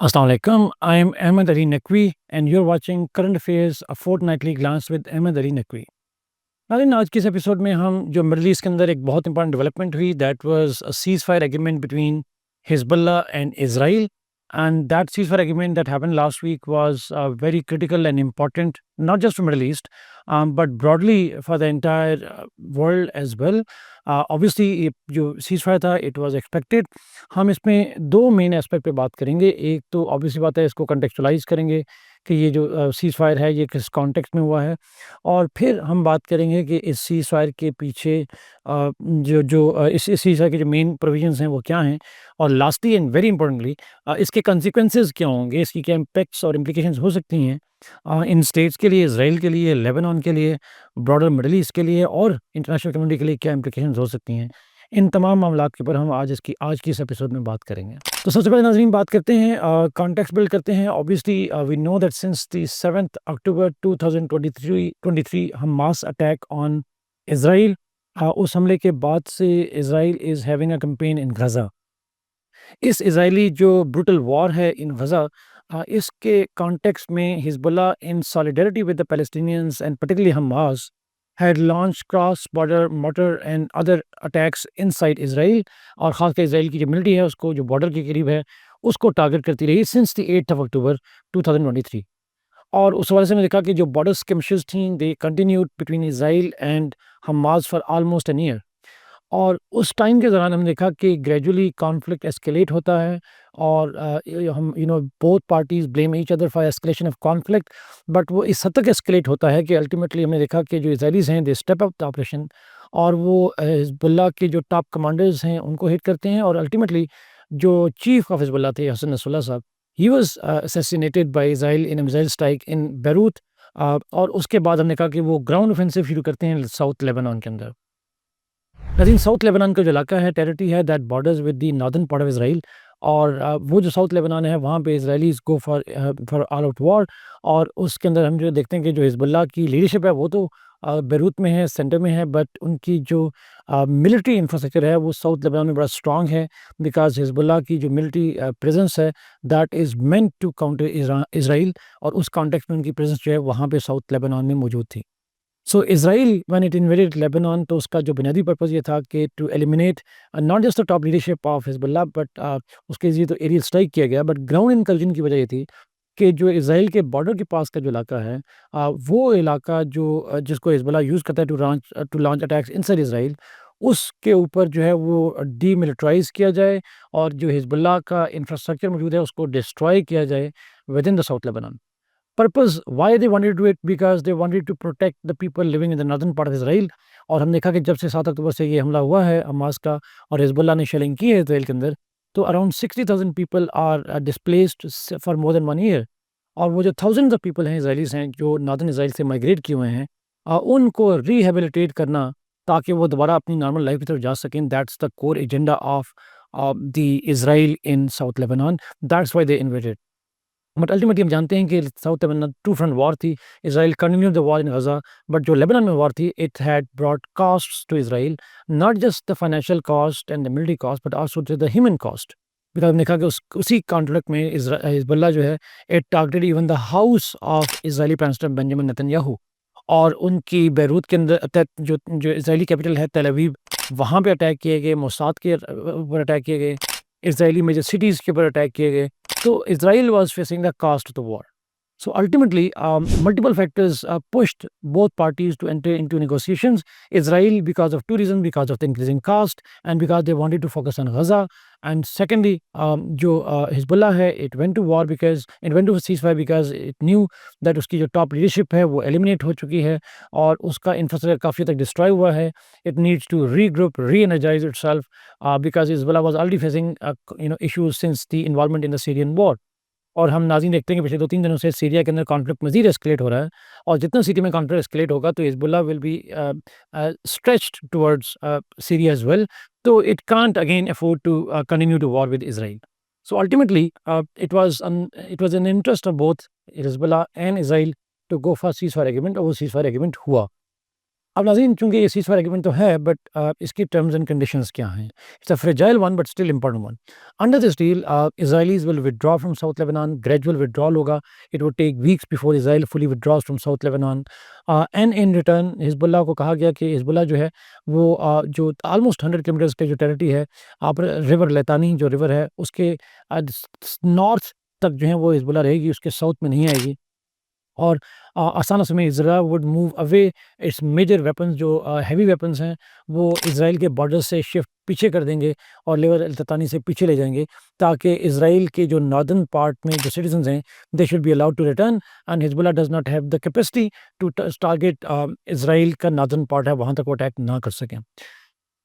Assalamu alaikum. I'm Ahmed Ali Naqvi, and you're watching Current Affairs, a fortnightly glance with Ahmed Ali Naqvi. नाज़रीन, आज के इस episode में हम जो मिडल ईस्ट के अंदर एक बहुत इंपॉर्टेंट डेवलपमेंट हुई, that was a seize fire agreement between Hezbollah and Israel, and that ceasefire agreement that happened last week was very critical and important, not just for Middle East, but broadly for the entire world as well. Obviously ये जो ceasefire था, it was expected. हम इसमें दो main aspect पे बात करेंगे। एक तो ऑब्वियसली बात है, इसको कंटेक्चुअलाइज करेंगे कि ये जो सीज़ फायर है ये किस कॉन्टेक्स्ट में हुआ है, और फिर हम बात करेंगे कि इस सीज़ फायर के पीछे इस सीज़ फायर के जो मेन प्रोविजंस हैं वो क्या हैं, और लास्टली एंड वेरी इंपॉर्टेंटली इसके कंसिक्वेंसेस क्या होंगे, इसकी क्या इम्पैक्ट्स और इम्प्लिकेशंस हो सकती हैं इन स्टेट्स के लिए, इसराइल के लिए, लेबनान के लिए, ब्रॉडर मिडल ईस्ट के लिए और इंटरनेशनल कम्युनिटी के लिए क्या इम्प्लिकेशंस हो सकती हैं। इन तमाम मामलात के ऊपर हम आज की इस एपिसोड में बात करेंगे। तो सबसे पहले नाज़रीन बात करते हैं, कॉन्टेक्स्ट बिल्ड करते हैं। Obviously we know that since the 7th October 2023 Hamas attack on Israel, उस हमले के बाद से Israel is having a campaign in Gaza. इस इज़राइली जो ब्रूटल वॉर है इन गज़ा, इसके कॉन्टेक्स्ट में Hezbollah in solidarity with the Palestinians and particularly Hamas had launched cross-border mortar and other attacks inside Israel, और ख़ासकर इज़राइल की जो मिलिट्री है उसको, जो बॉर्डर के करीब है, उसको टारगेट करती रही since the 8th of October 2023। और उस हवाले से मैंने देखा कि जो बॉर्डर स्किम्शेस थी, they continued between Israel and Hamas for almost an year. और उस टाइम के दौरान हमने देखा कि ग्रेजुअली कॉन्फ्लिक्ट एस्केलेट होता है, और हम both parties blame each other for escalation of conflict, but वो इस हद तक एस्केलेट होता है कि अल्टीमेटली हमने देखा कि जो इजराइलीज हैं दे स्टेप अप द ऑपरेशन, और वो हिजबुल्लाह के जो टॉप कमांडर्स हैं उनको हिट करते हैं, और अल्टीमेटली जो चीफ ऑफ हिजबुल्लाह थे हसन नसरुल्लाह साहब, he was assassinated bye Israel in a missile strike in Beirut. और उसके बाद हमने कहा कि वो ग्राउंड ऑफेंसिव शुरू करते हैं साउथ लेबनान के अंदर। नाज़रीन, साउथ लेबनान का जो इलाका है, टेरिटरी है, that borders with the northern part of Israel, और वो जो साउथ लेबनान है वहाँ पे Israelis go for all out war. और उसके अंदर हम जो देखते हैं कि जो हिज़्बुल्लाह की लीडरशिप है वो तो बेरूत में है, सेंटर में है, बट उनकी जो मिलिट्री इंफ्रास्ट्रक्चर है वो साउथ लेबनान में बड़ा स्ट्रॉन्ग है, बिकॉज़ हिज़्बुल्लाह की जो मिलिट्री प्रेजेंस है, that is meant to counter Israel, और उस कॉन्टेक्स्ट में उनकी प्रेजेंस जो है वहाँ पे साउथ लेबनान में मौजूद थी। So Israel when it invaded Lebanon, तो उसका जो बुनियादी पर्पज़ ये था कि to eliminate not just the top leadership of Hezbollah, but उसके ज़रिए तो एरियल स्ट्राइक किया गया, बट ग्राउंड इनकर्जन की वजह ये थी कि जो इज़राइल के बॉर्डर के पास का जो इलाका है, वो इलाका जो जिसको हिज़्बुल्लाह यूज़ करता है to launch attacks inside Israel, उसके ऊपर जो है वो डीमिलिटराइज़ किया जाए, और जो हिज़्बुल्लाह का इंफ्रास्ट्रक्चर मौजूद है उसको डिस्ट्रॉय किया जाए within the south Lebanon. Purpose why they wanted to do it, because they wanted to protect the people living in the northern part of Israel. और हमने देखा कि जब से 7 अक्टूबर से ये हमला हुआ है हमास का, और हिज़्बुल्लाह ने शेलिंग की है इज़राइल के अंदर, तो around 60,000 people are displaced for more than 1 year. और वो जो थाउज़ेंड्स ऑफ पीपल हैं, इज़राइलीज़ हैं, जो नॉर्दर्न इज़राइल से माइग्रेट किए हुए हैं, उनको रिहैबिलिटेट करना ताकि वो दोबारा अपनी नॉर्मल लाइफ़ की तरफ जा सकें, that's the core agenda of the Israel in south Lebanon, that's why they invaded. But ultimately हम जानते हैं कि south Lebanon two front war थी। Israel continued the war in Gaza, but जो लेबनान में वॉर थी, it had brought costs to Israel, not just the financial cost and the military cost, but also to the human cost. Because हमने देखा कि उसी conflict में Hezbollah जो है, it targeted even the house of Israeli prime minister Benjamin Netanyahu, और उनकी Beirut के अंदर अटैक, जो जो इज़राइली कैपिटल है तेल अवीव, वहाँ पे अटैक किए गए, मोसाद के ऊपर अटैक किए गए, इज़राइली मेजर सिटीज़ के ऊपर अटैक किए गए। So Israel was facing the cost of the war. So ultimately, multiple factors pushed both parties to enter into negotiations. Israel, because of two reasons, because of the increasing cost and because they wanted to focus on Gaza. And secondly, जो Hezbollah है, it went to war because it went to a ceasefire because it knew that उसकी जो top leadership है वो eliminate हो चुकी है, और उसका infrastructure काफ़ी तक destroy हुआ है. It needs to regroup, re-energize itself, because Hezbollah was already facing issues since the involvement in the Syrian war. और हम नाज़रीन देखते हैं कि पिछले 2-3 दिनों से सीरिया के अंदर कॉन्फ्लिक्ट मज़ीद एस्केलेट हो रहा है, और जितना सीरिया में कॉन्फ्लिक्ट एस्केलेट होगा तो Hezbollah will be stretched towards Syria as well, तो it can't again afford to continue to war with Israel. So ultimately it was in interest of both Hezbollah and Israel to go for ceasefire agreement, और वो ceasefire agreement हुआ। अब नाज़रीन, चूँकि ये ceasefire agreement तो है, बट इसकी टर्म्स एंड कंडीशंस क्या हैं? It's a fragile one but still important one. Under this deal, Israelis will withdraw from south Lebanon, gradual withdrawal होगा। It would take weeks before Israel fully withdraws from south Lebanon. And in return Hezbollah को कहा गया कि Hezbollah जो है वो जो almost 100 kilometres की जो टेरिटरी है, आप रिवर लितानी जो रिवर है उसके नॉर्थ तक जो है वो हिज़्बुल्लाह रहेगी, उसके साउथ में नहीं आएगी। और आसान समय Israel would move away its major weapons, जो हैवी वेपन्स हैं वो इज़राइल के बॉर्डर से शिफ्ट पीछे कर देंगे और लेवर अल-ततानी से पीछे ले जाएंगे, ताकि इज़राइल के जो नॉर्दर्न पार्ट में जो सिटीजन्स हैं they should be allowed to return, and Hezbollah does not have the capacity to target Israel का नॉर्दर्न पार्ट है वहाँ तक वो अटैक ना कर सकें।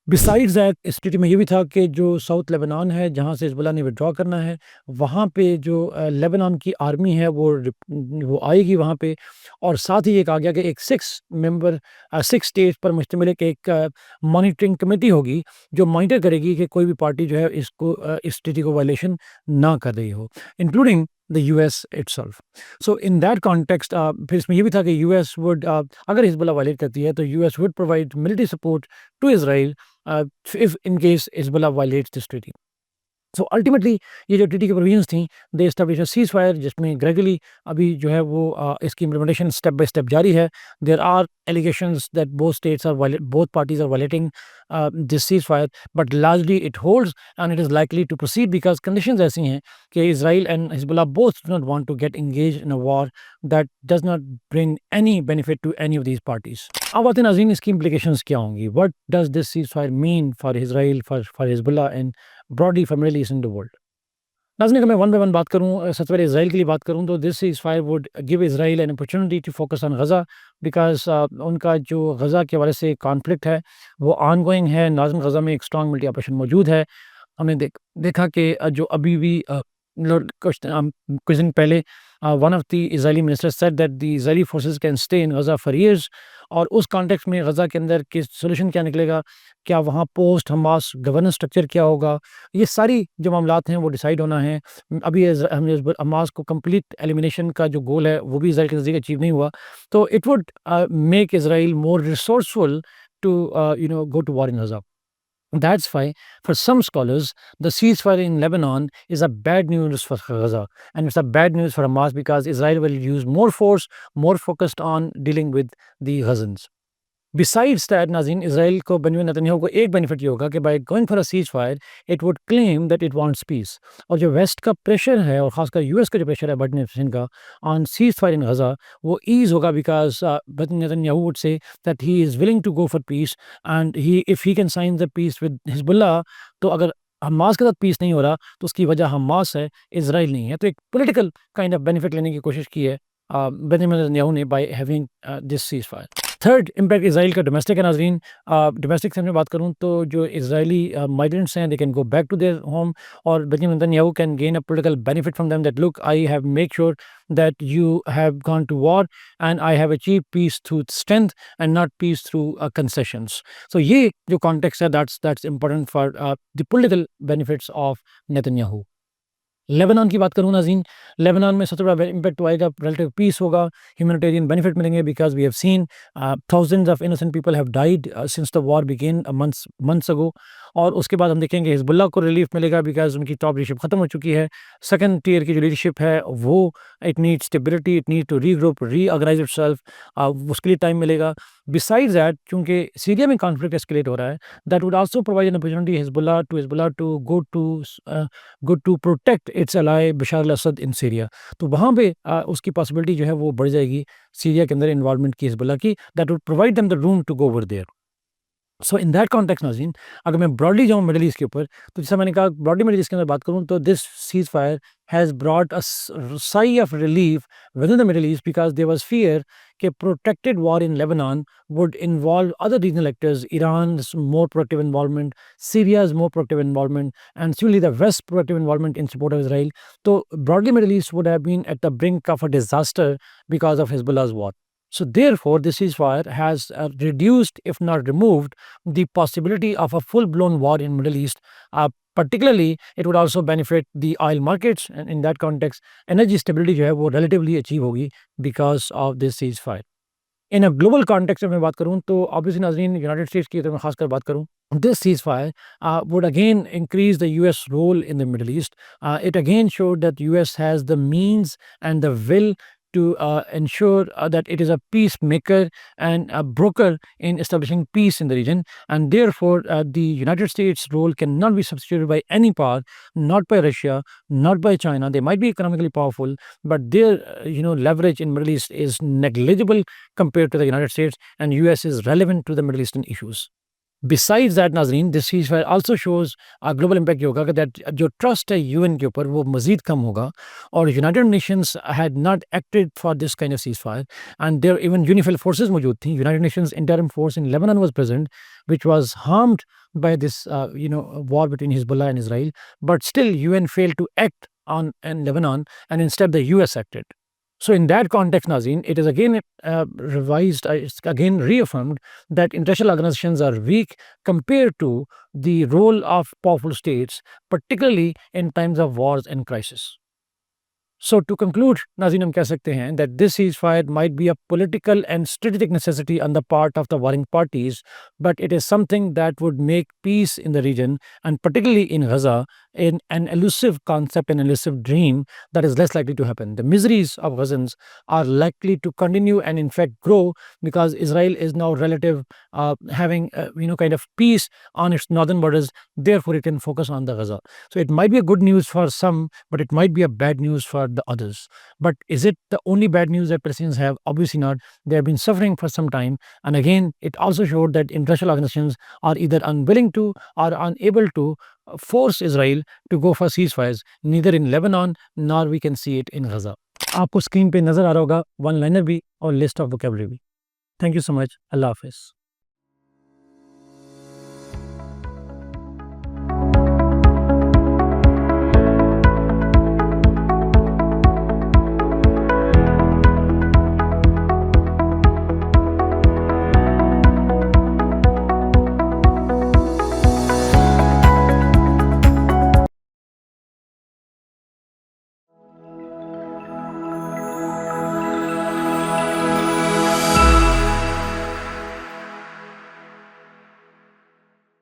बिसाइड्स दैट इस स्थिति में ये भी था कि जो साउथ लेबनान है, जहाँ से हिज़्बुल्लाह ने विथड्रॉ करना है, वहाँ पे जो लेबनान की आर्मी है वो आएगी वहाँ पे। और साथ ही ये कहा गया कि एक 6 स्टेट्स पर मुश्तमिल एक मॉनिटरिंग कमेटी होगी, जो मॉनिटर करेगी कि कोई भी पार्टी जो है इस स्थिति को वायलेशन ना कर रही हो, including the US itself. So in that context फिर इसमें ये भी था कि यूएस वुड, अगर हिज़्बुल्लाह वायलेट करती है तो US would provide military support to Israel if in case Hezbollah violates this treaty. So ultimately ये जो ट्रीटी की प्रोविजंस थी, they establish a ceasefire, जिसमें ग्रेजुअली अभी जो है वो इसकी इम्प्लीमेंटेशन स्टेप बाय स्टेप जारी है। There are allegations that both parties are violating this ceasefire, but largely it holds and it is likely to proceed because conditions ऐसी हैं कि Israel and Hezbollah both do not want to get engaged in a war that does not bring any benefit to any of these parties. अब आते हैं नाज़रीन, इसकी implications क्या होंगी? What does this ceasefire mean for Israel, for Hezbollah and broadly for middle east in the world? नाज़रीन, अगर मैं वन बाय वन बात करूँ, सबसे पहले इज़राइल के लिए बात करूँ, तो this ceasefire would give Israel an opportunity to focus on Gaza, because उनका जो गज़ा के हवाले से कॉन्फ्लिक्ट है वो ऑनगोइंग है। नाज़िम गज़ा में एक स्ट्रॉन्ग मिलिट्री ऑपरेशन मौजूद है। हमने देखा कि जो अभी भी कुछ दिन पहले one of the Israeli minister said that the Israeli forces can stay in Gaza for years. और उस कॉन्टेक्स्ट में गज़ा के अंदर किस सॉल्यूशन क्या निकलेगा, क्या वहाँ पोस्ट हमास गवर्नेंस स्ट्रक्चर क्या होगा, ये सारी जो मामलात हैं वो डिसाइड होना है। अभी हमने हमास को कंप्लीट एलिमिनेशन का जो गोल है वो भी इज़राइल के नज़दीक अचीव नहीं हुआ। तो it would make Israel more resourceful to go to war in Gaza. That's why, for some scholars, the ceasefire in Lebanon is a bad news for Gaza, and it's a bad news for Hamas because Israel will use more force, more focused on dealing with the Gazans. Besides that नाज़रीन, Israel को Benjamin Netanyahu को एक benefit ये होगा कि by going for a ceasefire it would claim that it wants peace. और जो waste का प्रेशर है और ख़ासकर यूएस का जो प्रेशर है बाइडेन एडमिनिस्ट्रेशन का on ceasefire in Gaza, वो ईज़ होगा because Benjamin Netanyahu would say that he is willing to go for peace, and he if he can sign the peace with Hezbollah, तो अगर Hamas के साथ piece नहीं हो रहा तो उसकी वजह हमास है, इज़राइल नहीं है। तो एक पॉलिटिकल काइंड ऑफ बेनिफिट लेने की कोशिश की है बेंजामिन नेतन्याहू ने by having this seize fire. Third impact Israel का डोमेस्टिक है नाज़रीन। डोमेस्टिक से मैं बात करूँ तो जो इज़राइली माइग्रेंट्स हैं they can go back to their home, और Benjamin Netanyahu can gain a political benefit from them that look, I have make sure that you have gone to war and I have achieve peace through strength and not peace through concessions. So ये जो context है that's important for the political benefits of Netanyahu. Lebanon की बात करूँ नाज़रीन, Lebanon में सबसे बड़ा इम्पैक्ट आएगा, रिलेटिव पीस होगा, ह्यूमैनिटेरियन बेनिफिट मिलेंगे because we have seen thousands of innocent people have died since the war begin months ago. और उसके बाद हम देखेंगे हिज़्बुल्लाह को रिलीफ मिलेगा बिकॉज़ उनकी टॉप लीडरशिप खत्म हो चुकी है। सेकंड टियर की जो लीडरशिप है वो it needs stability, it need to regroup, reorganize itself, उसके लिए टाइम मिलेगा। बिसाइड्स दैट, चूँकि सीरिया में कॉन्फ्लिक्ट एस्केलेट हो रहा है, that would also provide an opportunity Hezbollah to go to protect its ally Bashar al-Assad in Syria. तो वहाँ पे उसकी पॉसिबिलिटी जो है वो बढ़ जाएगी सीरिया के अंदर इन्वॉल्वमेंट की हिज़्बुल्लाह की, that would provide them the room to go over there. So in that context नाज़रीन, अगर मैं ब्रॉडली जाऊँ मिडल ईस्ट के ऊपर, तो जैसा मैंने कहा ब्रॉडली मिडल ईस्ट के अंदर बात करूँ तो this seize fire has brought a sigh of relief within the Middle East because there was fear कि protracted war in Lebanon would involve other regional actors, Iran's more proactive involvement, Syria's more proactive involvement, and similarly the West's proactive involvement in support of Israel. So broadly Middle East would have been at the brink of a disaster because of Hezbollah's war. So therefore, this ceasefire has reduced, if not removed, the possibility of a full-blown war in Middle East. Particularly, it would also benefit the oil markets, and in that context, energy stability जो है वो relatively achieve होगी because of this ceasefire. In a global context में बात करूँ तो obviously नाज़रीन United states की अगर मैं ख़ासकर बात करूँ, this ceasefire would again increase the US role in the Middle East. It again showed that US has the means and the will to ensure that it is a peacemaker and a broker in establishing peace in the region, and therefore the United States role cannot be substituted by any power, not by Russia, not by China. They might be economically powerful, but their leverage in Middle East is negligible compared to the United States, and US is relevant to the Middle Eastern issues. Besides that नाज़रीन this ceasefire also shows global impact ये होगा कि that जो trust है UN के ऊपर वो मज़ीद कम होगा, और United Nations had not acted for this kind of ceasefire, and there even UNIFIL forces मौजूद थी। United Nations interim force in Lebanon was present, which was harmed by this war between Hezbollah and Israel, but still UN failed to act on in Lebanon, and instead the US acted. So in that context, Nazin, it is again revised, it's again reaffirmed that international organizations are weak compared to the role of powerful states, particularly in times of wars and crisis. So to conclude, Nazin, हम कह सकते हैं that this ceasefire might be a political and strategic necessity on the part of the warring parties, but it is something that would make peace in the region, and particularly in Gaza, in an elusive concept, an elusive dream that is less likely to happen. The miseries of Gazans are likely to continue and in fact grow because Israel is now relative having kind of peace on its northern borders. Therefore, it can focus on the Gaza. So it might be a good news for some, but it might be a bad news for the others. But is it the only bad news that Palestinians have? Obviously not. They have been suffering for some time. And again, it also showed that international organizations are either unwilling to or unable to force Israel to go for ceasefires, neither in Lebanon nor we can see it in Gaza. आपको screen पे नजर आ रहा होगा one liner भी और list of vocabulary भी। Thank you so much. अल्लाह हाफिज़।